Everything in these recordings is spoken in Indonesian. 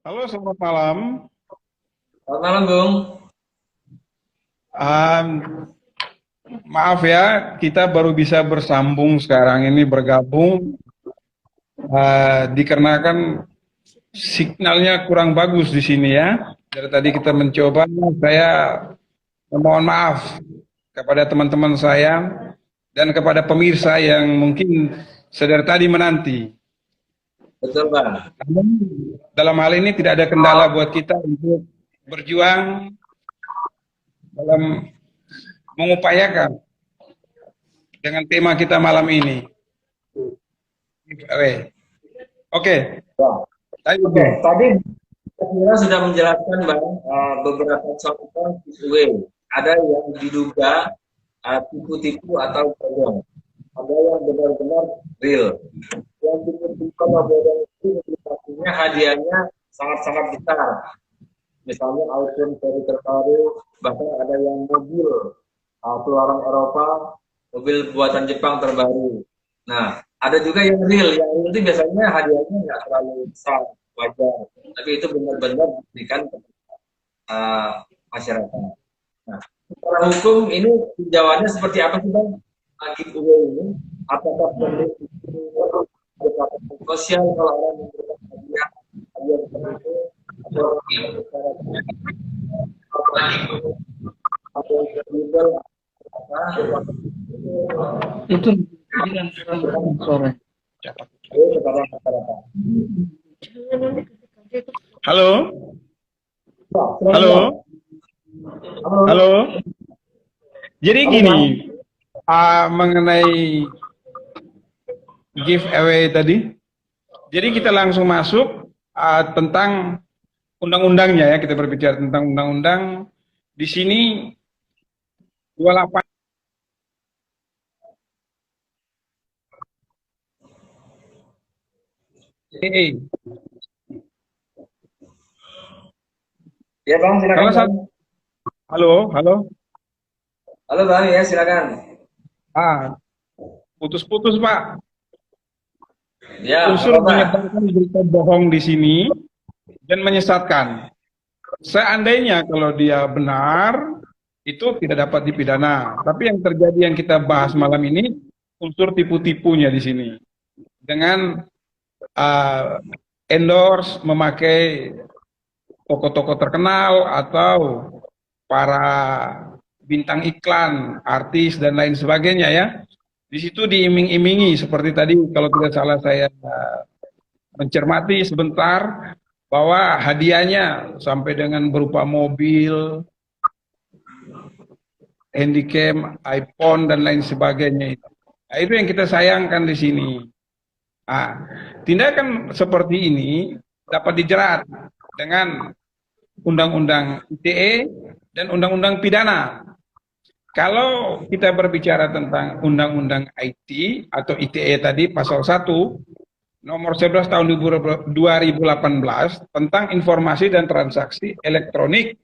Halo, selamat malam. Selamat malam, Bung. Um, Maaf ya, kita baru bisa bersambung sekarang ini bergabung dikarenakan signalnya kurang bagus di sini ya. Dari tadi kita mencoba, saya memohon maaf kepada teman-teman saya dan kepada pemirsa yang mungkin sedari tadi menanti. Betul, Bang. Namun, dalam hal ini tidak ada kendala buat kita untuk berjuang dalam mengupayakan dengan tema kita malam ini. Oke, oke. Ya. Oke, Ayo. tadi saya sudah menjelaskan, Bang, beberapa contoh giveaway. Ada yang diduga tipu-tipu atau bodong. Ada yang benar-benar real. Yang tipu-tipu atau bodong itu implikasinya hadiahnya sangat-sangat besar. Misalnya iPhone seri terbaru, bahkan ada yang mobil keluaran Eropa, mobil buatan Jepang terbaru. Nah, ada juga yang real. Yang real itu biasanya hadiahnya nggak terlalu besar, wajar. Tapi itu benar-benar diberikan ke masyarakat. Nah, secara hukum ini tinjauannya seperti apa sih, Bang? Giveaway ini, apakah perlu sosial kalau orang memberikan hadiah hadiah seperti itu, atau atau legal apa Itu bilang sore. kepada masyarakat. Halo, Ya, silakan, Bang. halo, Halo, halo. Jadi halo, gini, Bang. mengenai giveaway tadi. Jadi kita langsung masuk tentang undang-undangnya ya. Kita berbicara tentang undang-undang. Di sini 28. EE. Ya, Bang, silakan, Salah Bang. satu. Halo, halo. Halo, Bang, ya, silakan. Ah, putus-putus Pak. Ya, nggak Unsur apa-apa. menyebarkan berita bohong di sini dan menyesatkan. Seandainya kalau dia benar, itu tidak dapat dipidana. Tapi yang terjadi yang kita bahas malam ini, unsur tipu-tipunya di sini. Dengan uh, endorse, memakai tokoh-tokoh terkenal atau para bintang iklan, artis dan lain sebagainya ya. Di situ diiming-imingi seperti tadi kalau tidak salah saya mencermati sebentar bahwa hadiahnya sampai dengan berupa mobil, handycam, iPhone dan lain sebagainya itu. Nah, itu yang kita sayangkan di sini. Nah, tindakan seperti ini dapat dijerat dengan Undang-Undang ITE dan Undang-Undang Pidana. Kalau kita berbicara tentang Undang-Undang IT atau ITE tadi pasal 1 nomor 11 tahun 2018 tentang informasi dan transaksi elektronik.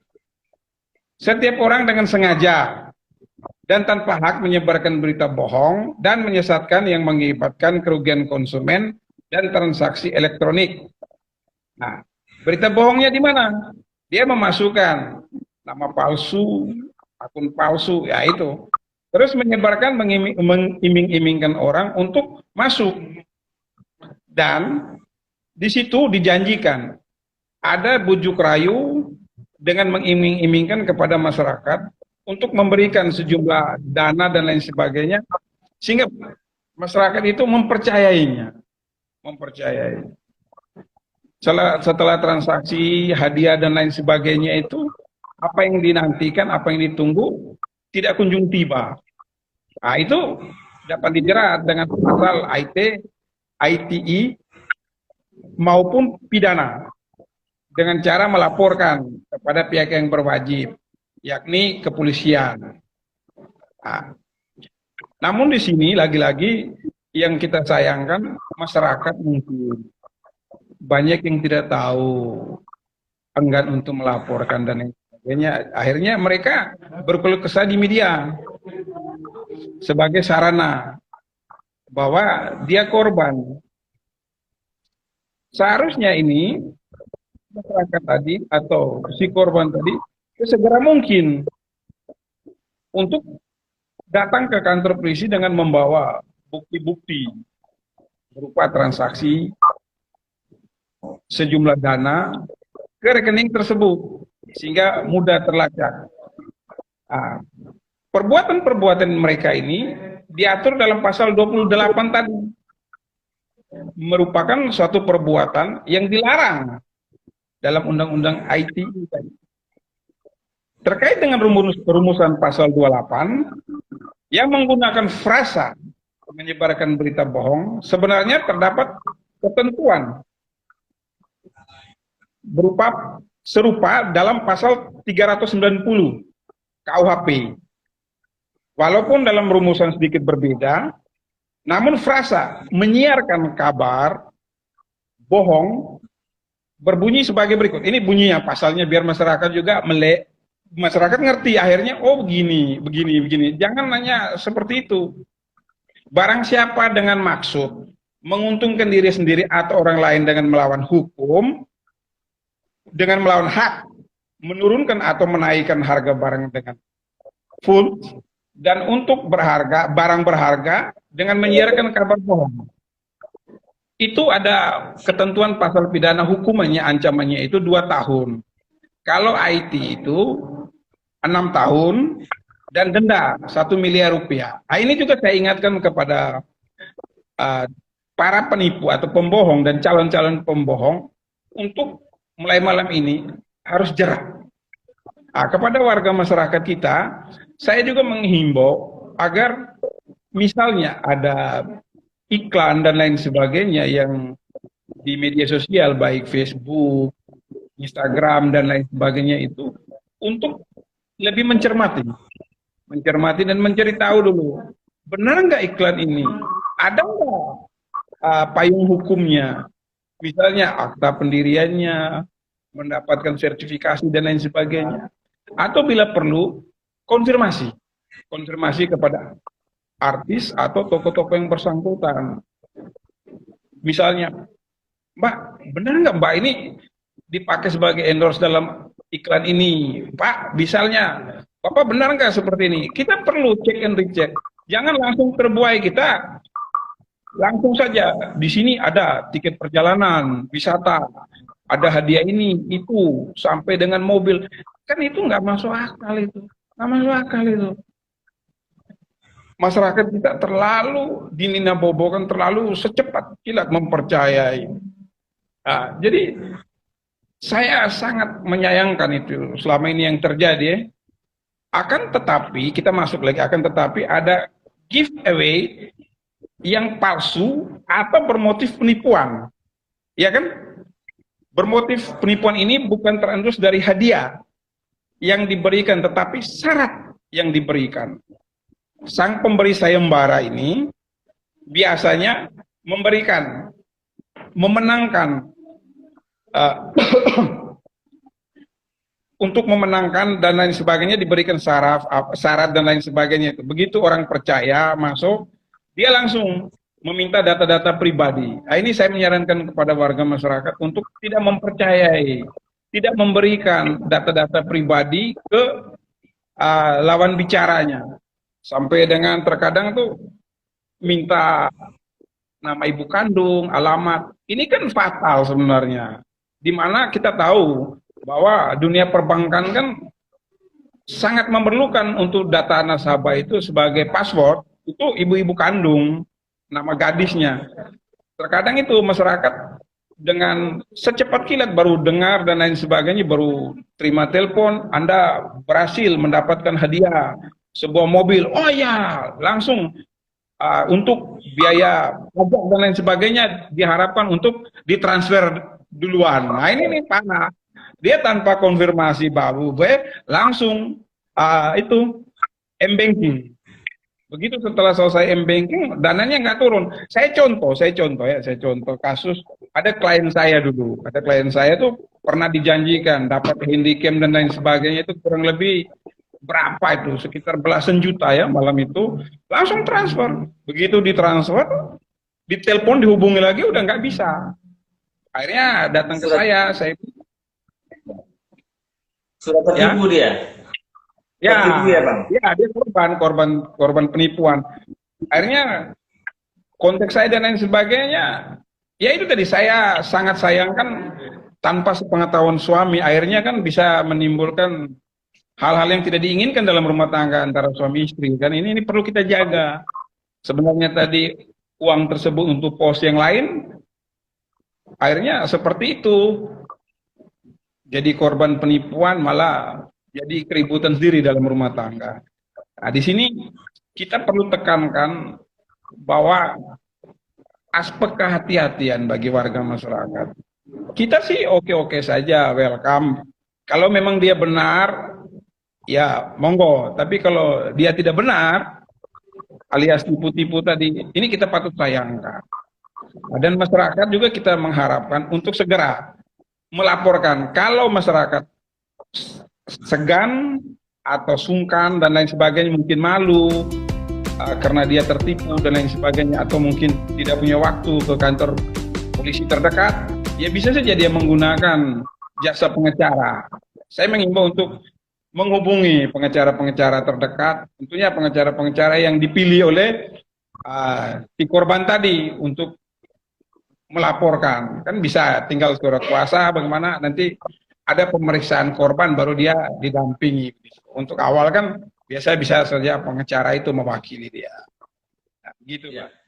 Setiap orang dengan sengaja dan tanpa hak menyebarkan berita bohong dan menyesatkan yang mengakibatkan kerugian konsumen dan transaksi elektronik. Nah, berita bohongnya di mana? Dia memasukkan nama palsu, akun palsu, ya itu. Terus menyebarkan, mengiming-imingkan orang untuk masuk. Dan di situ dijanjikan ada bujuk rayu dengan mengiming-imingkan kepada masyarakat untuk memberikan sejumlah dana dan lain sebagainya sehingga masyarakat itu mempercayainya, mempercayai. Setelah transaksi hadiah dan lain sebagainya itu apa yang dinantikan, apa yang ditunggu tidak kunjung tiba. Nah, itu dapat dijerat dengan pasal ITE maupun pidana dengan cara melaporkan kepada pihak yang berwajib, yakni kepolisian. Nah, namun di sini lagi-lagi yang kita sayangkan masyarakat mungkin banyak yang tidak tahu, enggan untuk melaporkan dan lain sebagainya. Akhirnya mereka berkeluh kesah di media sebagai sarana bahwa dia korban. Seharusnya ini masyarakat tadi atau si korban tadi segera mungkin untuk datang ke kantor polisi dengan membawa bukti-bukti berupa transaksi sejumlah dana ke rekening tersebut sehingga mudah terlacak. Nah, perbuatan-perbuatan mereka ini diatur dalam pasal 28 tadi, merupakan suatu perbuatan yang dilarang dalam undang-undang IT tadi. Terkait dengan rumusan pasal 28 yang menggunakan frasa menyebarkan berita bohong, sebenarnya terdapat ketentuan berupa serupa dalam pasal 390 KUHP. Walaupun dalam rumusan sedikit berbeda, namun frasa menyiarkan kabar bohong berbunyi sebagai berikut. Ini bunyinya pasalnya biar masyarakat juga masyarakat ngerti akhirnya, oh begini, begini, begini. Jangan nanya seperti itu. Barang siapa dengan maksud menguntungkan diri sendiri atau orang lain dengan melawan hukum, dengan melawan hak, menurunkan atau menaikkan harga barang dengan full, dan untuk barang berharga dengan menyiarkan kabar bohong. Itu ada ketentuan pasal pidana hukumannya, ancamannya itu 2 tahun. Kalau IT itu 6 tahun dan denda 1 miliar rupiah. Nah, ini juga saya ingatkan kepada para penipu atau pembohong dan calon-calon pembohong untuk mulai malam ini harus jerak. Nah, kepada warga masyarakat kita, saya juga menghimbau agar misalnya ada iklan dan lain sebagainya yang di media sosial, baik Facebook, Instagram, dan lain sebagainya itu, untuk lebih mencermati dan mencari tahu dulu, benar nggak iklan ini? Ada nggak payung hukumnya? Misalnya akta pendiriannya, mendapatkan sertifikasi dan lain sebagainya. Atau bila perlu, konfirmasi kepada artis atau tokoh-tokoh yang bersangkutan. Misalnya, Mbak, benar nggak Mbak ini dipakai sebagai endorse dalam iklan ini? Pak, misalnya, Bapak benar nggak seperti ini? Kita perlu cek and recheck. Jangan langsung terbuai, kita langsung saja. Di sini ada tiket perjalanan, wisata, ada hadiah ini, itu, sampai dengan mobil. Kan itu nggak masuk akal itu. Nggak masuk akal itu. Masyarakat kita terlalu dininabobokan, terlalu secepat kilat mempercayai. Nah, jadi saya sangat menyayangkan itu selama ini yang terjadi. Akan tetapi kita masuk lagi, akan tetapi ada giveaway yang palsu atau bermotif penipuan, ya kan? Bermotif penipuan ini bukan terendus dari hadiah yang diberikan, tetapi syarat yang diberikan. Sang pemberi sayembara ini biasanya memenangkan untuk memenangkan dan lain sebagainya, diberikan syarat dan lain sebagainya itu. Begitu orang percaya masuk, dia langsung meminta data-data pribadi. Nah, ini saya menyarankan kepada warga masyarakat untuk tidak mempercayai, tidak memberikan data-data pribadi ke lawan bicaranya. Sampai dengan terkadang tuh minta nama ibu kandung, alamat. Ini kan fatal sebenarnya. Dimana kita tahu bahwa dunia perbankan kan sangat memerlukan untuk data nasabah itu sebagai password, itu ibu-ibu kandung, nama gadisnya. Terkadang itu masyarakat dengan secepat kilat baru dengar dan lain sebagainya, baru terima telepon, Anda berhasil mendapatkan hadiah sebuah mobil. Oh ya, langsung untuk biaya pajak dan lain sebagainya diharapkan untuk ditransfer duluan. Nah ini nih panah. Dia tanpa konfirmasi baru, langsung itu m-banking. Begitu setelah selesai m-banking, dananya nggak turun. Saya contoh kasus. Ada klien saya dulu, tuh pernah dijanjikan dapat handycam dan lain sebagainya, itu kurang lebih berapa itu, sekitar belasan juta ya malam itu, langsung transfer. Begitu ditransfer, ditelepon, dihubungi lagi udah nggak bisa. Akhirnya datang ke saya Sudah ya. tertipu dia. Ya, Tertipu ya, Bang. ya dia korban penipuan. Akhirnya konteks saya dan lain sebagainya, ya itu tadi saya sangat sayangkan tanpa sepengetahuan suami, akhirnya kan bisa menimbulkan hal-hal yang tidak diinginkan dalam rumah tangga antara suami istri. Kan ini perlu kita jaga. Sebenarnya tadi uang tersebut untuk pos yang lain, akhirnya seperti itu. Jadi korban penipuan malah jadi keributan sendiri dalam rumah tangga. Nah, di sini kita perlu tekankan bahwa aspek kehati-hatian bagi warga masyarakat. Kita sih oke-oke saja, welcome. Kalau memang dia benar, ya monggo. Tapi kalau dia tidak benar, alias tipu-tipu tadi, ini kita patut sayangkan. Dan masyarakat juga kita mengharapkan untuk segera melaporkan. Kalau masyarakat segan atau sungkan dan lain sebagainya, mungkin malu karena dia tertipu dan lain sebagainya, atau mungkin tidak punya waktu ke kantor polisi terdekat, ya bisa saja dia menggunakan jasa pengacara. Saya mengimbau untuk menghubungi pengacara-pengacara terdekat, tentunya pengacara-pengacara yang dipilih oleh si korban tadi untuk melaporkan. Kan bisa tinggal surat kuasa, bagaimana nanti ada pemeriksaan korban baru dia didampingi. Untuk awal kan biasa bisa saja pengacara itu mewakili dia. Nah, gitu, Pak.